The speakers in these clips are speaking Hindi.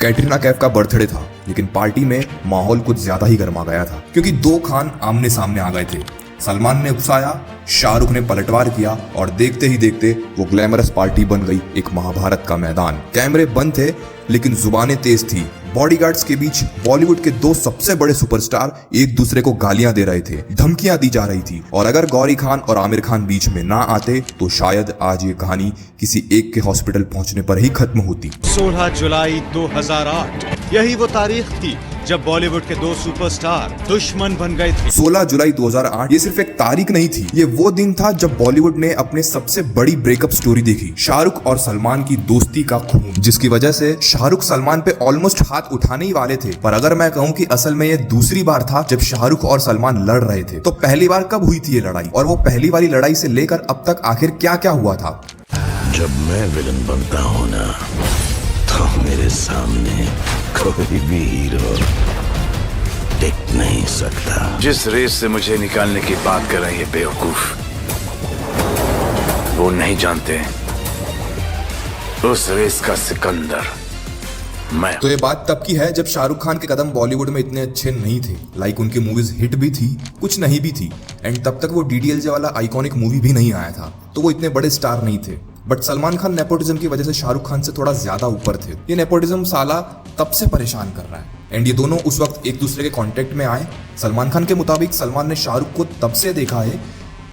कैटरीना कैफ का बर्थडे था, लेकिन पार्टी में माहौल कुछ ज्यादा ही गर्मा गया था क्योंकि दो खान आमने सामने आ गए थे। सलमान ने उकसाया, शाहरुख ने पलटवार किया और देखते ही देखते वो ग्लैमरस पार्टी बन गई एक महाभारत का मैदान। कैमरे बंद थे लेकिन जुबानें तेज थी। बॉडीगार्ड्स के बीच बॉलीवुड के दो सबसे बड़े सुपरस्टार एक दूसरे को गालियां दे रहे थे, धमकियां दी जा रही थी और अगर गौरी खान और आमिर खान बीच में ना आते तो शायद आज ये कहानी किसी एक के हॉस्पिटल पहुंचने पर ही खत्म होती। 16 जुलाई 2008 यही वो तारीख थी जब बॉलीवुड के दो सुपरस्टार दुश्मन बन गए थे। 16 जुलाई 2008 ये सिर्फ एक तारीख नहीं थी, ये वो दिन था जब बॉलीवुड ने अपने सबसे बड़ी ब्रेकअप स्टोरी देखी, शाहरुख और सलमान की दोस्ती का खून, जिसकी वजह से शाहरुख सलमान पे ऑलमोस्ट हाथ उठाने ही वाले थे। पर अगर मैं कहूँ कि असल में ये दूसरी बार था जब शाहरुख और सलमान लड़ रहे थे, तो पहली बार कब हुई थी ये लड़ाई और वो पहली वाली लड़ाई से लेकर अब तक आखिर क्या क्या हुआ था। जब मैं विलन बनता हूँ ना, तो मेरे सामने कोई भी हीरो टिक नहीं सकता। जिस रेस से मुझे निकालने की बात कर रहे हैं ये बेवकूफ, वो नहीं जानते उस रेस का सिकंदर मैं। तो ये बात तब की है जब शाहरुख खान के कदम बॉलीवुड में इतने अच्छे नहीं थे। लाइक उनकी मूवीज हिट भी थी, कुछ नहीं भी थी, एंड तब तक वो डीडीएलजे वाला आइकॉनिक मूवी भी नहीं आया था, तो वो इतने बड़े स्टार नहीं थे। बट सलमान खान नेपोटिज्म की वजह से शाहरुख खान से थोड़ा ज्यादा ऊपर थे। ये नेपोटिज्म साला तब से परेशान कर रहा है एंड ये दोनों उस वक्त एक दूसरे के कांटेक्ट में आए। सलमान खान के मुताबिक सलमान ने शाहरुख को तब से देखा है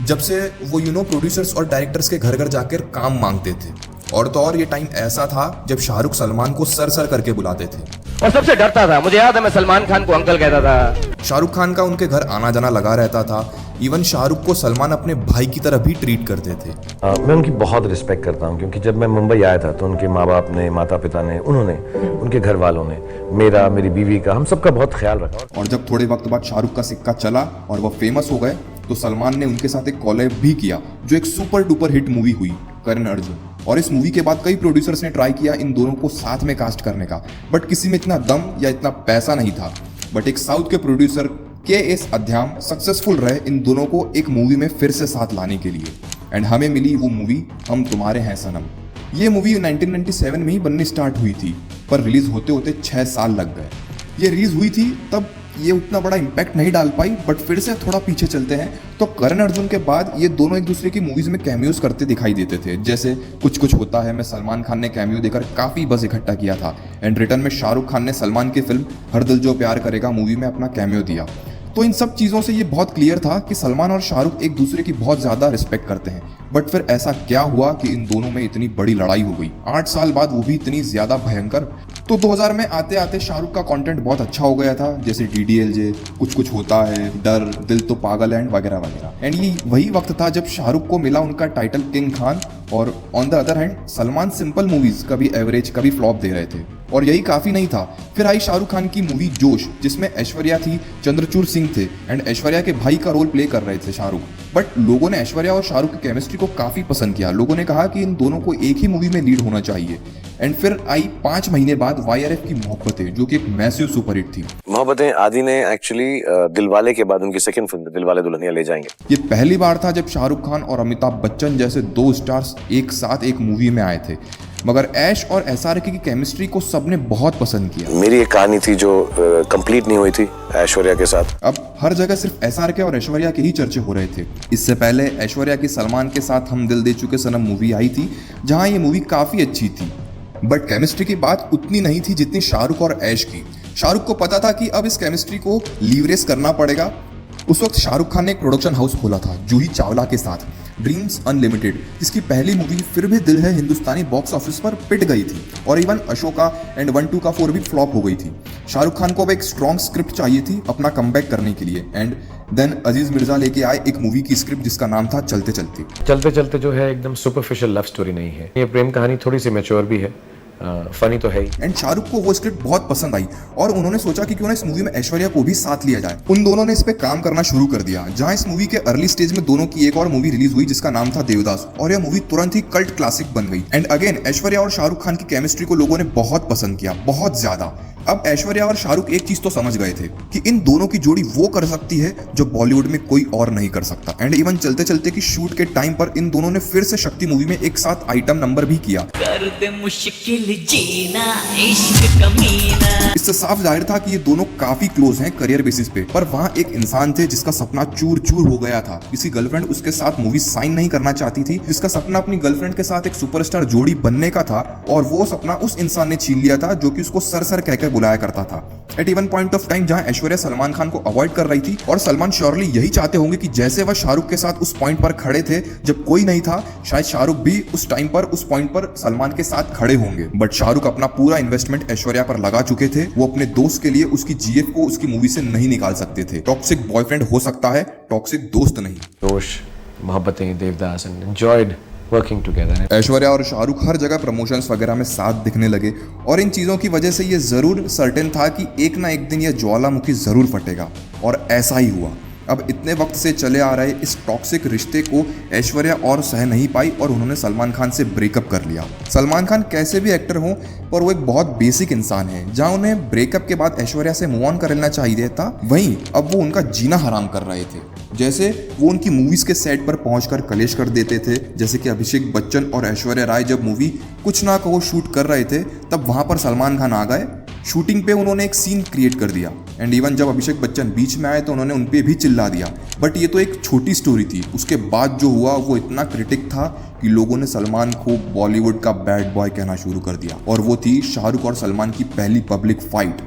जब से वो प्रोड्यूसर्स और डायरेक्टर्स के घर घर जाकर काम मांगते थे, और तो और ये टाइम ऐसा था जब शाहरुख सलमान को सर सर करके बुलाते थे और सबसे डरता था। मुझे याद है मैं सलमान खान को अंकल कहता था। शाहरुख खान का उनके घर आना जाना लगा रहता था। इवन शाहरुख को सलमान अपने भाई की तरह भी ट्रीट करते थे। मैं उनकी बहुत रिस्पेक्ट करता हूँ क्योंकि जब मैं मुंबई आया था तो उनके माँ बाप ने, माता पिता ने, उन्होंने, उनके घर वालों ने मेरा, मेरी बीवी का, हम सबका बहुत ख्याल रखा। और जब थोड़े वक्त बाद शाहरुख का सिक्का चला और वह फेमस हो गए तो सलमान ने उनके साथ एक कॉलैब भी किया जो एक सुपर डुपर हिट मूवी हुई, करण अर्जुन। और इस मूवी के बाद कई प्रोड्यूसर्स ने ट्राई किया इन दोनों को साथ में कास्ट करने का, बट किसी में इतना दम या इतना पैसा नहीं था। बट एक साउथ के प्रोड्यूसर के.एस. अध्याम सक्सेसफुल रहे इन दोनों को एक मूवी में फिर से साथ लाने के लिए, एंड हमें मिली वो मूवी हम तुम्हारे हैं सनम। ये मूवी 1997 में ही बननी स्टार्ट हुई थी, पर रिलीज होते होते 6 साल लग गए। ये रिलीज हुई थी तब ये उतना बड़ा इम्पैक्ट नहीं डाल पाई, बट फिर से थोड़ा पीछे चलते हैं तो करण अर्जुन के बाद ये दोनों एक दूसरे की मूवीज में कैमियोज करते दिखाई देते थे। जैसे कुछ कुछ होता है में सलमान खान ने कैमियो देकर काफी बस इकट्ठा किया था, एंड रिटर्न में शाहरुख खान ने सलमान की फिल्म हर दिल जो प्यार करेगा मूवी में अपना कैमियो दिया। तो इन सब चीज़ों से ये बहुत क्लियर था कि सलमान और शाहरुख एक दूसरे की बहुत ज़्यादा रिस्पेक्ट करते हैं। बट फिर ऐसा क्या हुआ कि इन दोनों में इतनी बड़ी लड़ाई हो गई 8 साल बाद, वो भी इतनी ज़्यादा भयंकर। तो 2000 में आते आते शाहरुख का कंटेंट बहुत अच्छा हो गया था, जैसे डीडीएलजे, कुछ कुछ होता है, डर, दिल तो पागल है, वगैरह वगैरह। एंड ये वही वक्त था जब शाहरुख को मिला उनका टाइटल किंग खान, और on the other hand Salman simple movies कभी एवरेज कभी फ्लॉप दे रहे थे। और यही काफी नहीं था, फिर आई शाहरुख खान की मूवी जोश, जिसमें ऐश्वर्या थी, चंद्रचूड़ सिंह थे, एंड ऐश्वर्या के भाई का रोल प्ले कर रहे थे शाहरुख। बट लोगों ने ऐश्वर्या और शाहरुख की केमिस्ट्री को काफी पसंद किया। लोगों ने कहा कि इन दोनों को एक ही मूवी में लीड होना चाहिए। एंड फिर आई 5 महीने बाद YRF की मोहब्बतें, जो कि एक मैसिव सुपरहिट थी। मोहब्बतें आदि ने एक्चुअली दिलवाले के बाद उनकी सेकंड फिल्म दिलवाले दुल्हनिया ले जाएंगे। ये पहली बार था जब शाहरुख खान और अमिताभ बच्चन जैसे दो स्टार्स एक साथ एक मूवी में आए थे, मगर ऐश और SRK की केमिस्ट्री को सबने बहुत पसंद किया। मेरी एक कहानी थी जो कंप्लीट नहीं हुई थी ऐश्वर्या के साथ। अब हर जगह सिर्फ SRK और ऐश्वर्या के ही चर्चे हो रहे थे। इससे पहले ऐश्वर्या की सलमान के साथ हम दिल दे चुके सनम मूवी आई थी, जहां ये मूवी काफी अच्छी थी, बट केमिस्ट्री की बात उतनी नहीं थी जितनी शाहरुख और ऐश की। शाहरुख को पता था कि अब इस केमिस्ट्री को लीवरेज करना पड़ेगा। उस वक्त शाहरुख खान ने एक प्रोडक्शन हाउस खोला था जूही चावला के साथ, ड्रीम्स अनलिमिटेड, जिसकी पहली मूवी फिर भी दिल है हिंदुस्तानी बॉक्स ऑफिस पर पिट गई थी, और इवन अशोका एंड 1, 2 का 4 भी फ्लॉप हो गई थी। शाहरुख खान को अब एक स्ट्रॉन्ग स्क्रिप्ट चाहिए थी अपना कमबैक करने के लिए, एंड देन अजीज मिर्जा लेके आए एक मूवी की स्क्रिप्ट जिसका नाम था चलते चलते। चलते चलते जो है एकदम सुपरफिशियल लव स्टोरी नहीं है, ये प्रेम कहानी थोड़ी सी मैच्योर भी है, फनी तो है ही। एंड शाहरुख को वो स्क्रिप्ट बहुत पसंद आई और उन्होंने सोचा कि क्यों ना इस मूवी में ऐश्वर्या को भी साथ लिया जाए। उन दोनों ने इस पे काम करना शुरू कर दिया, जहां इस मूवी के अर्ली स्टेज में दोनों की एक और मूवी रिलीज हुई जिसका नाम था देवदास, और यह मूवी तुरंत ही कल्ट क्लासिक बन गई। एंड अगेन ऐश्वर्या और शाहरुख खान की केमिस्ट्री को लोगों ने बहुत पसंद किया, बहुत ज्यादा। अब ऐश्वर्या और शाहरुख एक चीज तो समझ गए थे कि इन दोनों की जोड़ी वो कर सकती है जो बॉलीवुड में कोई और नहीं कर सकता। एंड इवन चलते चलते की शूट के टाइम पर इन दोनों ने फिर से शक्ति मूवी में एक साथ आइटम नंबर भी किया। कर दे मुश्किल मुश्किल जीना इश्क कमीना। इससे साफ जाहिर था कि ये दोनों काफी क्लोज हैं करियर बेसिस पे, पर वहाँ एक इंसान थे जिसका सपना चूर चूर हो गया था। किसी गर्लफ्रेंड उसके साथ मूवी साइन नहीं करना चाहती थी, जिसका सपना अपनी गर्लफ्रेंड के साथ एक सुपरस्टार जोड़ी बनने का था, और वो सपना उस इंसान ने छीन लिया था जो कि उसको सर सर कहकर बुलाया करता था। At even point of time जहाँ ऐश्वर्या सलमान खान को अवॉइड कर रही थी, और सलमान श्योरली यही चाहते होंगे कि जैसे वह शाहरुख के साथ उस पॉइंट पर खड़े थे जब कोई नहीं था, शायद शाहरुख भी उस टाइम पर उस पॉइंट पर सलमान के साथ खड़े होंगे। बट शाहरुख अपना पूरा इन्वेस्टमेंट ऐश्वर्या पर लगा चुके थे। वो अपने दोस्त के लिए उसकी जीएफ को उसकी मूवी से नहीं निकाल सकते थे। टॉक्सिक बॉयफ्रेंड हो सकता है, टॉक्सिक दोस्त नहीं। जोश, Mohabbatein, Devdas and enjoyed working together. Aishwarya और शाहरुख हर जगह प्रमोशंस वगैरह में साथ दिखने लगे, और इन चीज़ों की वजह से ये ज़रूर सर्टेन था कि एक ना एक दिन यह ज्वालामुखी ज़रूर फटेगा, और ऐसा ही हुआ। अब इतने वक्त से चले आ रहे इस टॉक्सिक रिश्ते को ऐश्वर्या और सह नहीं पाई, और उन्होंने सलमान खान से ब्रेकअप कर लिया। सलमान खान कैसे भी एक्टर हों, पर वो एक बहुत बेसिक इंसान है। जहां उन्हें ब्रेकअप के बाद ऐश्वर्या से मूव ऑन कर लेना चाहिए था, वहीं अब वो उनका जीना हराम कर रहे थे। जैसे वो उनकी मूवीज के सेट पर पहुंचकर कलेश कर देते थे, जैसे कि अभिषेक बच्चन और ऐश्वर्या राय जब मूवी कुछ ना कहो शूट कर रहे थे, तब वहां पर सलमान खान आ गए। शूटिंग पे उन्होंने एक सीन क्रिएट कर दिया, एंड इवन जब अभिषेक बच्चन बीच में आए तो उन्होंने उन पे भी चिल्ला दिया। बट ये तो एक छोटी स्टोरी थी। उसके बाद जो हुआ वो इतना क्रिटिक था कि लोगों ने सलमान को बॉलीवुड का बैड बॉय कहना शुरू कर दिया, और वो थी शाहरुख और सलमान की पहली पब्लिक फाइट।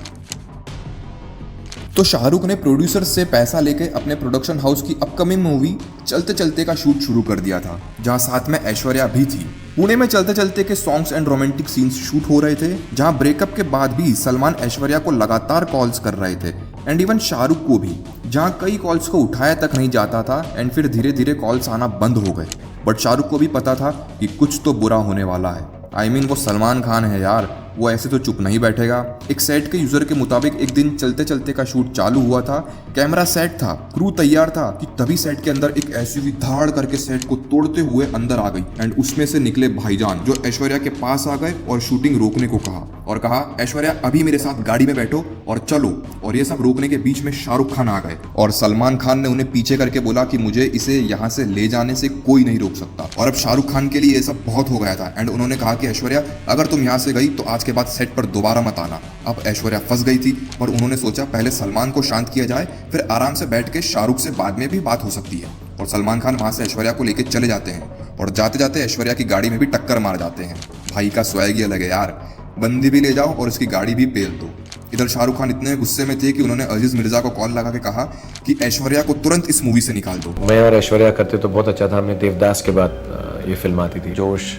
तो शाहरुख ने प्रोड्यूसर से पैसा लेके अपने प्रोडक्शन हाउस की अपकमिंग मूवी चलते चलते का शूट शुरू कर दिया था, जहां साथ में ऐश्वर्या भी थी। पुणे में चलते चलते के songs and romantic scenes shoot हो रहे थे, जहां ब्रेकअप के बाद भी सलमान ऐश्वर्या को लगातार कॉल्स कर रहे थे, एंड इवन शाहरुख को भी, जहां कई कॉल्स को उठाया तक नहीं जाता था, एंड फिर धीरे धीरे कॉल्स आना बंद हो गए। बट शाहरुख को भी पता था कि कुछ तो बुरा होने वाला है। I mean, वो सलमान खान है यार, वो ऐसे तो चुप नहीं बैठेगा। एक सेट के यूजर के मुताबिक एक दिन चलते चलते का शूट चालू हुआ था, कैमरा सेट था, क्रू तैयार था कि तभी सेट के अंदर एक एसयूवी धाड़ करके सेट को तोड़ते हुए अंदर आ गई, एंड उसमें से निकले भाईजान जो ऐश्वर्या के पास आ गए और शूटिंग रोकने को कहा, और कहा ऐश्वर्या अभी मेरे साथ गाड़ी में बैठो और चलो। और ये सब रोकने के बीच में शाहरुख खान आ गए, और सलमान खान ने उन्हें पीछे करके बोला कि मुझे इसे यहाँ से ले जाने से कोई नहीं रोक सकता। और अब शाहरुख खान के लिए ये सब बहुत हो गया था, एंड उन्होंने कहा कि ऐश्वर्या अगर तुम यहाँ से गई तो आज के बाद सेट पर दोबारा मत आना। अब ऐश्वर्या फंस गई थी, पर उन्होंने सोचा पहले सलमान को शांत किया जाए, फिर आराम से बैठ के शाहरुख से बाद में भी बात हो सकती है। और सलमान खान वहां से ऐश्वर्या को लेकर चले जाते हैं, और जाते जाते ऐश्वर्या की गाड़ी में भी टक्कर मार जाते हैं। भाई का स्वैग ही अलग है यार, बंदी भी ले जाओ और उसकी गाड़ी भी पेल दो। इधर शाहरुख खान इतने गुस्से में थे कि उन्होंने अजीज मिर्जा को कॉल लगा के कहा कि ऐश्वर्या को तुरंत इस मूवी से निकाल दो। मैं और ऐश्वर्या करते तो बहुत अच्छा था। हमने देवदास के बाद ये फिल्म आती थी, Josh,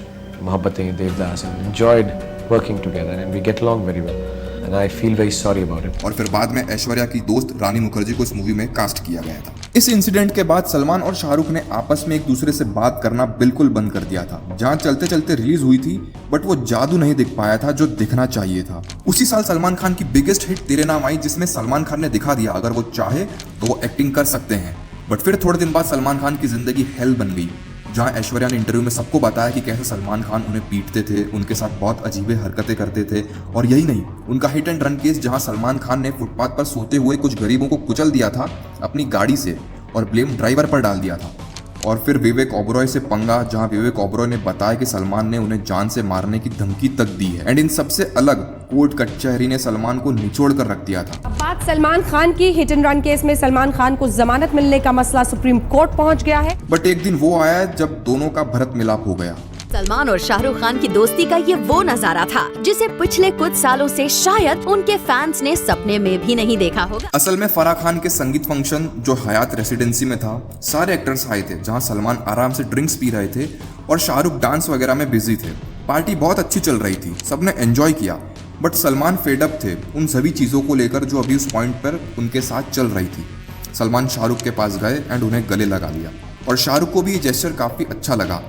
Mohabbatein, Devdas, and enjoyed working together and we get along very well and I feel very sorry about it. और फिर बाद में ऐश्वर्या की दोस्त रानी मुखर्जी को इस मूवी में कास्ट किया गया था। इस इंसिडेंट के बाद सलमान और शाहरुख ने आपस में एक दूसरे से बात करना बिल्कुल बंद कर दिया था। जहां चलते चलते रिलीज हुई थी, बट वो जादू नहीं दिख पाया था जो दिखना चाहिए था। उसी साल सलमान खान की बिगेस्ट हिट तेरे नाम आई, जिसमें सलमान खान ने दिखा दिया अगर वो चाहे तो वो एक्टिंग कर सकते हैं। बट फिर थोड़े दिन बाद सलमान खान की जिंदगी हेल बन गई, जहां ऐश्वर्या ने इंटरव्यू में सबको बताया कि कैसे सलमान खान उन्हें पीटते थे, उनके साथ बहुत अजीब हरकतें करते थे। और यही नहीं, उनका हिट एंड रन केस जहां सलमान खान ने फुटपाथ पर सोते हुए कुछ गरीबों को कुचल दिया था अपनी गाड़ी से, और ब्लेम ड्राइवर पर डाल दिया था। और फिर विवेक ओबरॉय से पंगा, जहां विवेक ओबरॉय ने बताया कि सलमान ने उन्हें जान से मारने की धमकी तक दी है। एंड इन सबसे अलग कोर्ट कचहरी ने सलमान को निचोड़ कर रख दिया था। बात सलमान खान की, हिट एंड रन केस में सलमान खान को जमानत मिलने का मसला सुप्रीम कोर्ट पहुंच गया है। बट एक दिन वो आया जब दोनों का भरत मिलाप हो गया। सलमान और शाहरुख खान की दोस्ती का ये वो नजारा था जिसे पिछले कुछ सालों से शायद उनके फैंस ने सपने में भी नहीं देखा होगा। असल में फराह खान के संगीत फंक्शन जो हयात रेसिडेंसी में था, सारे एक्टर्स आए थे, जहां सलमान आराम से ड्रिंक्स पी रहे थे और शाहरुख डांस वगैरह में बिजी थे। पार्टी बहुत अच्छी चल रही थी, सबने एंजॉय किया, बट सलमान फेडअप थे उन सभी चीजों को लेकर जो अभी उस पॉइंट पर उनके साथ चल रही थी। सलमान शाहरुख के पास गए एंड उन्हें गले लगा लिया, और शाहरुख को भी ये जेस्चर काफी अच्छा लगा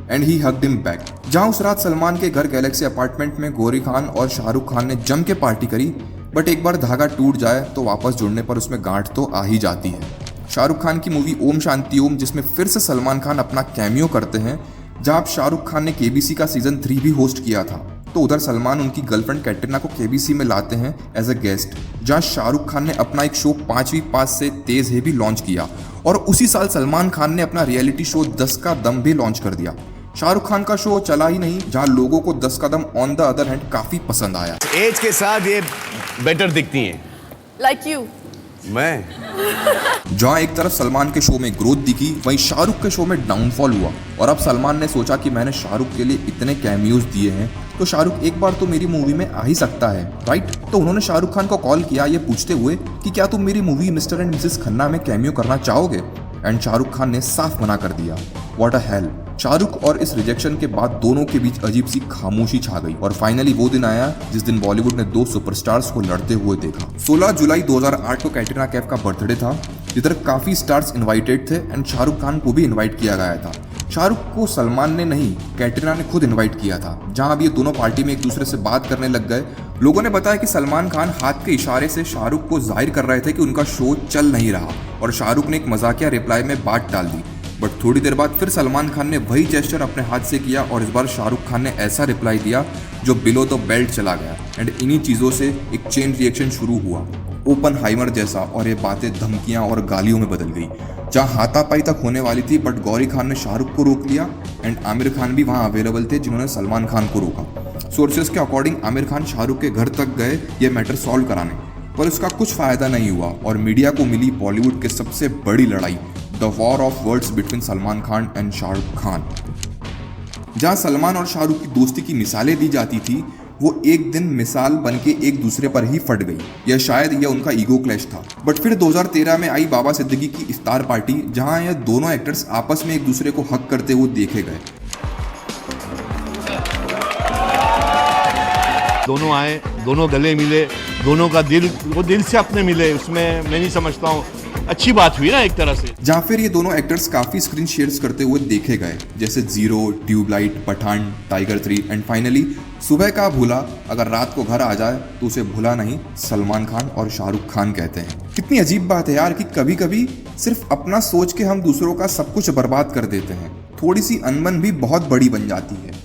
and he hugged him back. जहां उस रात सलमान के घर गैलेक्सी अपार्टमेंट में गौरी खान और शाहरुख खान ने जम के पार्टी करी, बट एक बार धागा टूट जाए तो वापस जुड़ने पर उसमें गांठ तो आ ही जाती है। शाहरुख खान की मूवी ओम शांति ओम, जिसमें फिर से सलमान खान अपना कैमियो करते हैं, जहां शाहरुख खान ने केबीसी का सीजन 3 भी होस्ट किया था, तो उधर सलमान उनकी गर्लफ्रेंड कैटरीना को केबीसी में लाते हैं एज अ गेस्ट, जहां शाहरुख खान ने अपना एक शो 5वीं पास से तेज है भी लॉन्च किया, और उसी साल सलमान खान ने अपना रियलिटी शो 10 का दम भी लॉन्च कर दिया। शाहरुख खान का शो चला ही नहीं, जहां लोगों को 10 कदम ऑन द अदर हैंड काफी पसंद आया। एज के साथ ये बेटर दिखती हैं। Like you. मैं जहां एक तरफ सलमान के शो में ग्रोथ दिखी, वहीं शाहरुख के शो में डाउनफॉल हुआ। और अब सलमान ने सोचा कि मैंने शाहरुख के लिए इतने कैमियोज दिए हैं तो शाहरुख एक बार तो मेरी मूवी में आ ही सकता है, राइट? तो उन्होंने शाहरुख खान को कॉल किया ये पूछते हुए कि क्या तुम मेरी movie mister and Mrs Khanna में कैमियो करना चाहोगे? एंड शाहरुख खान ने साफ मना कर दिया। What a hello. शाहरुख और इस रिजेक्शन के बाद दोनों के बीच अजीब सी खामोशी छा गई और फाइनली वो दिन आया जिस दिन बॉलीवुड ने दो सुपरस्टार्स को लड़ते हुए देखा। 16 जुलाई 2008 को कैटरीना कैफ का बर्थडे था, जिधर काफी स्टार्स इनवाइटेड थे एंड शाहरुख खान को भी इनवाइट किया गया था। शाहरुख को सलमान ने नहीं, कैटरीना ने खुद इनवाइट किया था। जहां अब ये दोनों पार्टी में एक दूसरे से बात करने लग गए। लोगों ने बताया कि सलमान खान हाथ के इशारे से शाहरुख को जाहिर कर रहे थे कि उनका शो चल नहीं रहा और शाहरुख ने एक मजाकिया रिप्लाई में बात डाल दी। बट थोड़ी देर बाद फिर सलमान खान ने वही जेस्चर अपने हाथ से किया और इस बार शाहरुख खान ने ऐसा रिप्लाई दिया जो बिलो द बेल्ट चला गया। एंड इन्हीं चीज़ों से एक चेन रिएक्शन शुरू हुआ, ओपनहाइमर जैसा, और ये बातें धमकियां और गालियों में बदल गई। जहां हाथापाई तक होने वाली थी बट गौरी खान ने शाहरुख को रोक लिया एंड आमिर खान भी वहां अवेलेबल थे जिन्होंने सलमान खान को रोका। सोर्सेज के अकॉर्डिंग आमिर खान शाहरुख के घर तक गए ये मैटर सॉल्व कराने, पर उसका कुछ फायदा नहीं हुआ और मीडिया को मिली बॉलीवुड के सबसे बड़ी लड़ाई, the war of words between Salman Khan and Shahrukh Khan. जहां सलमान और शाहरुख की दोस्ती की मिसालें दी जाती थी, वो एक दिन मिसाल बनके एक दूसरे पर ही फट गई, या शायद यह उनका ईगो क्लैश था। बट फिर 2013 में आई बाबा सिद्दीकी की इफ्तार पार्टी, जहां यह दोनों एक्टर्स आपस में एक दूसरे को हक करते हुए देखे गए। दोनों आए, दोनों गले मिले, दोनों का दिल वो दिल से अपने मिले, उसमें मैं नहीं समझता हूँ अच्छी बात हुई ना एक तरह से। जहाँ फिर ये दोनों एक्टर्स काफी स्क्रीन शेयर्स करते हुए देखे गए, जैसे Zero, Tubelight, Pathaan, Tiger 3 and finally सुबह का भूला अगर रात को घर आ जाए तो उसे भूला नहीं, सलमान खान और शाहरुख खान कहते हैं। कितनी अजीब बात है यार कि कभी कभी सिर्फ अपना सोच के हम दूसरों का सब कुछ बर्बाद कर देते हैं। थोड़ी सी अनबन भी बहुत बड़ी बन जाती है।